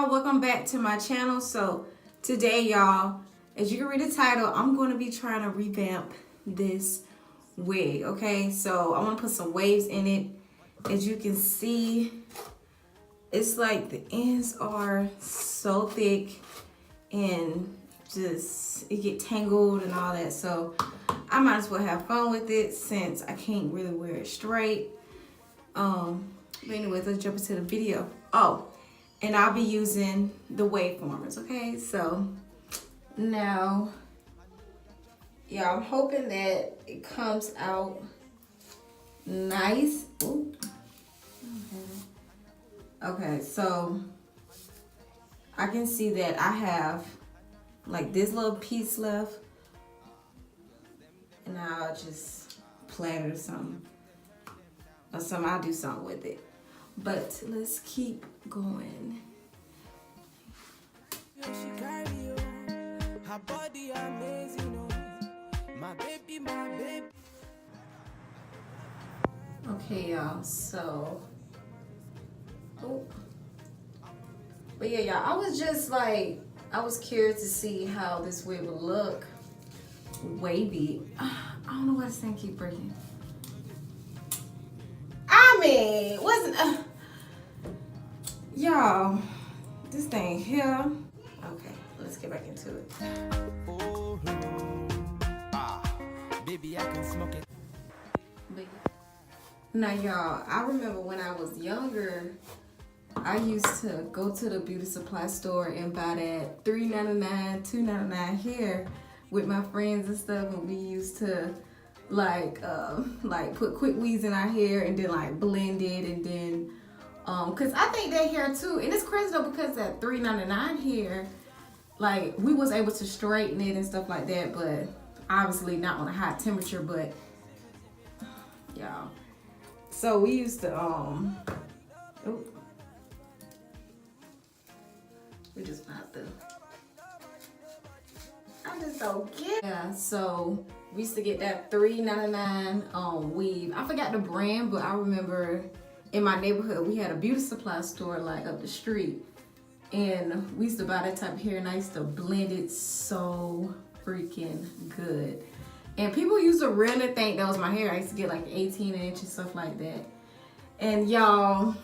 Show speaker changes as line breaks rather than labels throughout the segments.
y'all, welcome back to my channel. So today, y'all, as you can read the title, I'm going to be trying to revamp this wig. Okay, so I want to put some waves in it. As you can see, it's like the ends are so thick and just it get tangled and all that. So I might as well have fun with it since I can't really wear it straight. But anyways, let's jump into the video. Oh, and I'll be using the waveformers, okay? So now, yeah, I'm hoping that it comes out nice. Ooh. Okay, so I can see that I have like this little piece left, and I'll just plait it or something. I'll do something with it. But let's keep going. Okay, y'all, so but yeah, y'all, I was curious to see how this wig would look wavy. I don't know why this thing keep breaking. I mean, wasn't y'all, this thing here. Okay, let's get back into it. Baby, I can smoke it. Now, y'all, I remember when I was younger, I used to go to the beauty supply store and buy that $3.99, $2.99 hair with my friends and stuff, and we used to like put quick weaves in our hair and then like blend it, and then cause I think that hair too, and it's crazy though because that $3.99 hair, like we was able to straighten it and stuff like that, but obviously not on a high temperature. But y'all, so we used to we just about to, I just don't get it. Yeah, so we used to get that $3.99 weave. I forgot the brand, but I remember in my neighborhood we had a beauty supply store like up the street, and we used to buy that type of hair, and I used to blend it so freaking good. And people used to really think that was my hair. I used to get like 18-inch and stuff like that. And y'all,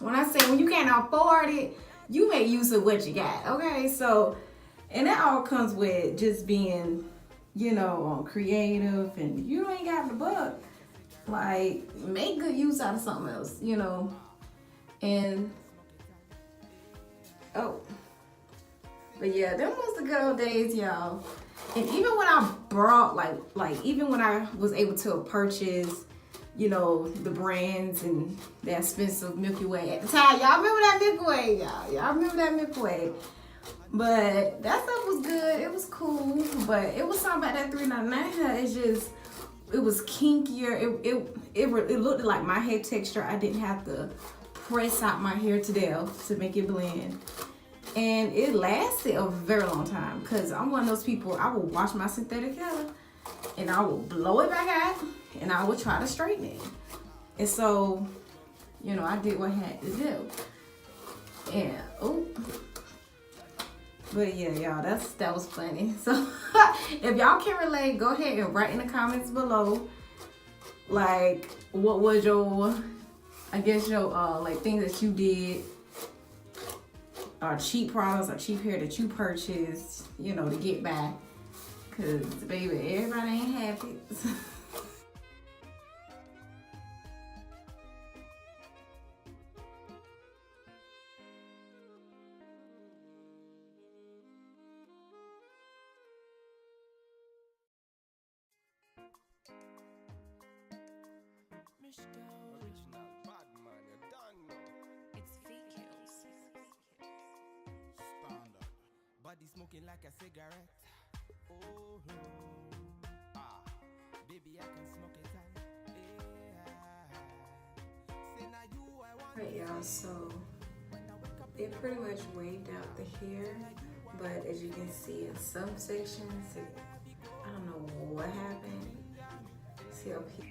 when I say when you can't afford it, you make use of what you got, okay? So, and that all comes with just being, you know, creative, and you ain't got the buck. Like, make good use out of something else, you know? And, oh. But yeah, them was the good old days, y'all. And even when I brought, even when I was able to purchase, you know, the brands and the expensive Milky Way at the time. Y'all remember that Milky Way, y'all? Y'all remember that Milky Way? But that stuff was good. It was cool. But it was something about that $3.99. It's just, it was kinkier. It looked like my hair texture. I didn't have to press out my hair to death to make it blend. And it lasted a very long time, because I'm one of those people, I will wash my synthetic hair and I will blow it back out and I will try to straighten it. And so, you know, I did what I had to do. And but yeah, y'all, that was funny. So if y'all can relate, go ahead and write in the comments below, like, what was your, I guess your like things that you did, or cheap products or cheap hair that you purchased, you know, to get by. Cause baby, everybody ain't happy.
Body smoking like a cigarette. Oh, baby, I can smoke it all.
Alright, y'all, so it pretty much waved out the hair, but as you can see in some sections, I don't know what happened. See up here,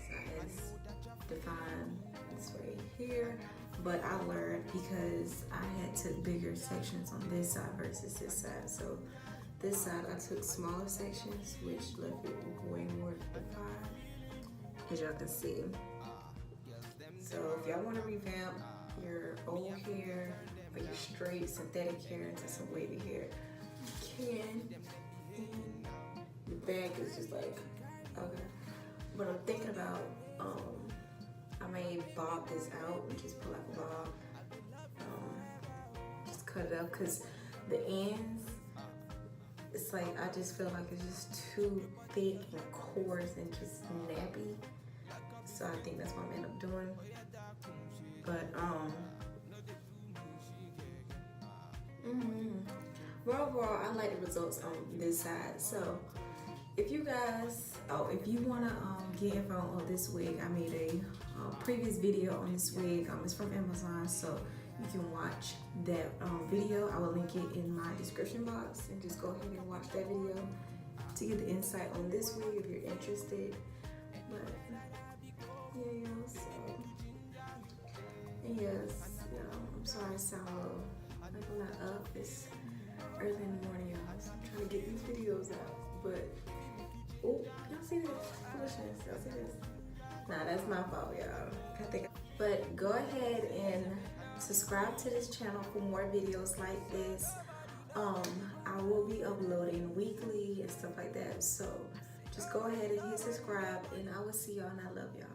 so it's defined this way here, but I learned because I had took bigger sections on this side versus this side. So this side I took smaller sections, which left it way more defined, as y'all can see. So if y'all want to revamp your old hair or your straight synthetic hair into some wavy hair, you can. The back is just like, okay. But I'm thinking about, I may bob this out and just pull out a bob. Just cut it up, because the ends, it's like, I just feel like it's just too thick and coarse and just nappy. So I think that's what I'm gonna end up doing. But well, overall, I like the results on this side. So if you guys, if you wanna get info on this wig, I made a previous video on this wig. It's from Amazon, so you can watch that video. I will link it in my description box, and just go ahead and watch that video to get the insight on this wig if you're interested. But yeah, so yes, I'm sorry I sound like I'm not up. It's early in the morning, y'all. So I'm trying to get these videos out, but oh, y'all see this foolishness? Y'all see this? Nah, that's my fault, y'all. But go ahead and subscribe to this channel for more videos like this. I will be uploading weekly and stuff like that. So just go ahead and hit subscribe, and I will see y'all, and I love y'all.